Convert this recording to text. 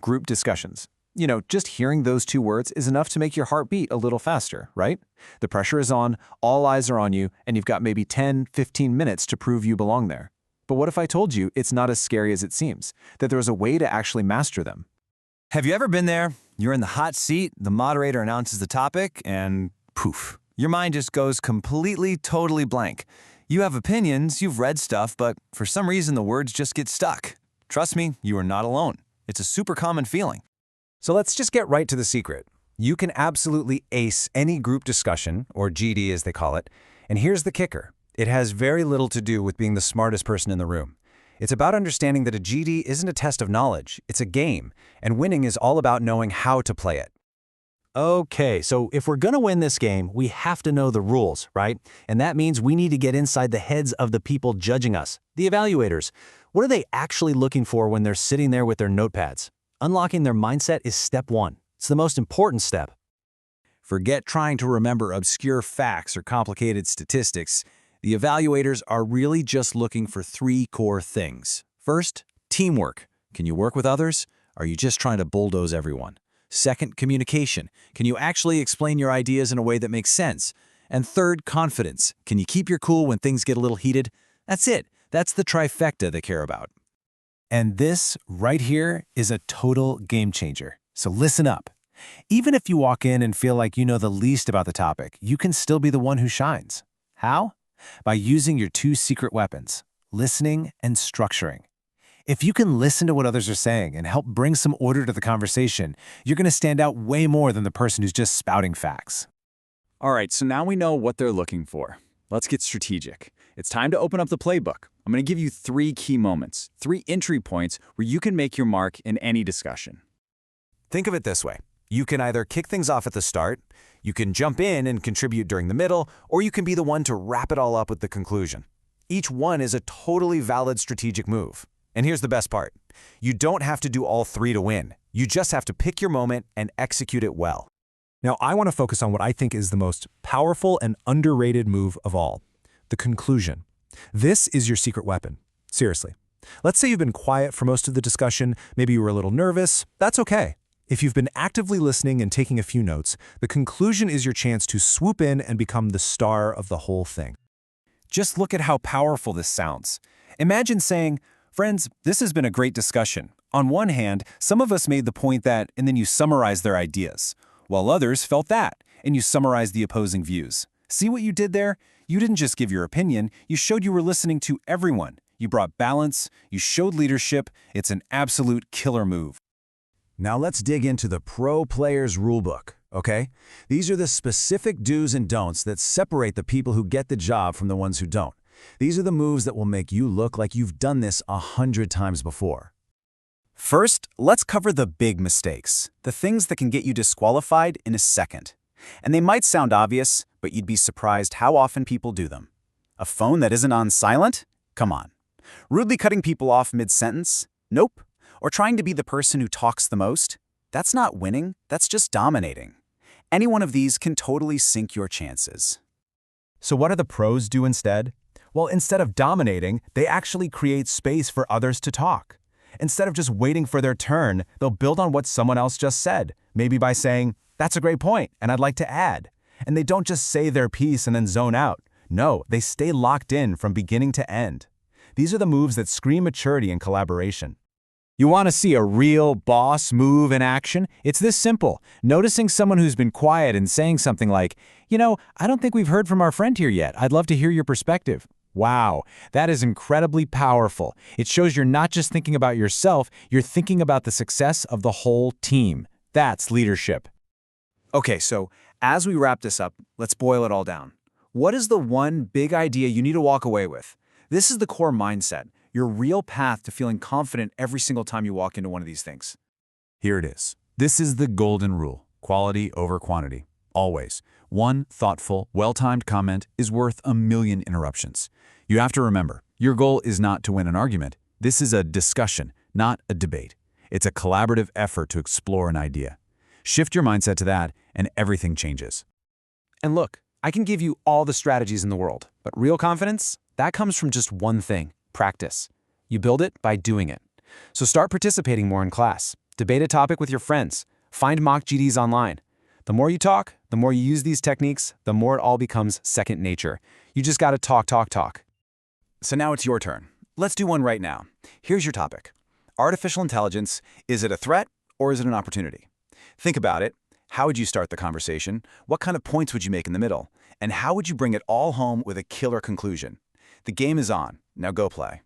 Group discussions. Just hearing those two words is enough to make your heart beat a little faster, right? The pressure is on, all eyes are on you, and you've got maybe 10, 15 minutes to prove you belong there. But what if I told you it's not as scary as it seems, that there's a way to actually master them? Have you ever been there? You're in the hot seat, the moderator announces the topic, and poof, your mind just goes completely, totally blank. You have opinions, you've read stuff, but for some reason the words just get stuck. Trust me, you are not alone. It's a super common feeling. So let's just get right to the secret. You can absolutely ace any group discussion, or GD as they call it, and here's the kicker. It has very little to do with being the smartest person in the room. It's about understanding that a GD isn't a test of knowledge, it's a game, and winning is all about knowing how to play it. Okay, so if we're gonna win this game, we have to know the rules, right? And that means we need to get inside the heads of the people judging us, the evaluators. What are they actually looking for when they're sitting there with their notepads? Unlocking their mindset is step one. It's the most important step. Forget trying to remember obscure facts or complicated statistics. The evaluators are really just looking for three core things. First, teamwork. Can you work with others? Are you just trying to bulldoze everyone? Second, communication. Can you actually explain your ideas in a way that makes sense? And third, confidence. Can you keep your cool when things get a little heated? That's it. That's the trifecta they care about. And this right here is a total game changer. So listen up. Even if you walk in and feel like you know the least about the topic, you can still be the one who shines. How? By using your two secret weapons, listening and structuring. If you can listen to what others are saying and help bring some order to the conversation, you're going to stand out way more than the person who's just spouting facts. All right, so now we know what they're looking for. Let's get strategic. It's time to open up the playbook. I'm going to give you 3 key moments, 3 entry points where you can make your mark in any discussion. Think of it this way. You can either kick things off at the start, you can jump in and contribute during the middle, or you can be the one to wrap it all up with the conclusion. Each one is a totally valid strategic move. And here's the best part. You don't have to do all 3 to win. You just have to pick your moment and execute it well. Now, I want to focus on what I think is the most powerful and underrated move of all, the conclusion. This is your secret weapon. Seriously. Let's say you've been quiet for most of the discussion, maybe you were a little nervous. That's okay. If you've been actively listening and taking a few notes, the conclusion is your chance to swoop in and become the star of the whole thing. Just look at how powerful this sounds. Imagine saying, "Friends, this has been a great discussion. On one hand, some of us made the point that," and then you summarize their ideas, while others felt that, and you summarize the opposing views. See what you did there? You didn't just give your opinion, you showed you were listening to everyone. You brought balance, you showed leadership. It's an absolute killer move. Now let's dig into the pro player's rulebook, okay? These are the specific do's and don'ts that separate the people who get the job from the ones who don't. These are the moves that will make you look like you've done this 100 times before. First, let's cover the big mistakes, the things that can get you disqualified in a second. And they might sound obvious, but you'd be surprised how often people do them. A phone that isn't on silent? Come on. Rudely cutting people off mid-sentence? Nope. Or trying to be the person who talks the most? That's not winning, that's just dominating. Any one of these can totally sink your chances. So what do the pros do instead? Well, instead of dominating, they actually create space for others to talk. Instead of just waiting for their turn, they'll build on what someone else just said, maybe by saying, "That's a great point, and I'd like to add." And they don't just say their piece and then zone out. No, they stay locked in from beginning to end. These are the moves that scream maturity and collaboration. You want to see a real boss move in action? It's this simple. Noticing someone who's been quiet and saying something like, "I don't think we've heard from our friend here yet. I'd love to hear your perspective." Wow, that is incredibly powerful. It shows you're not just thinking about yourself, you're thinking about the success of the whole team. That's leadership. Okay, so as we wrap this up, let's boil it all down. What is the one big idea you need to walk away with? This is the core mindset, your real path to feeling confident every single time you walk into one of these things. Here it is. This is the golden rule, quality over quantity. Always. One thoughtful, well-timed comment is worth 1,000,000 interruptions. You have to remember, your goal is not to win an argument. This is a discussion, not a debate. It's a collaborative effort to explore an idea. Shift your mindset to that, and everything changes. And look, I can give you all the strategies in the world, but real confidence, that comes from just one thing, practice. You build it by doing it. So start participating more in class. Debate a topic with your friends. Find mock GDs online. The more you talk, the more you use these techniques, the more it all becomes second nature. You just gotta talk, talk, talk. So now it's your turn. Let's do one right now. Here's your topic. Artificial intelligence, is it a threat or is it an opportunity? Think about it. How would you start the conversation? What kind of points would you make in the middle? And how would you bring it all home with a killer conclusion? The game is on. Now go play.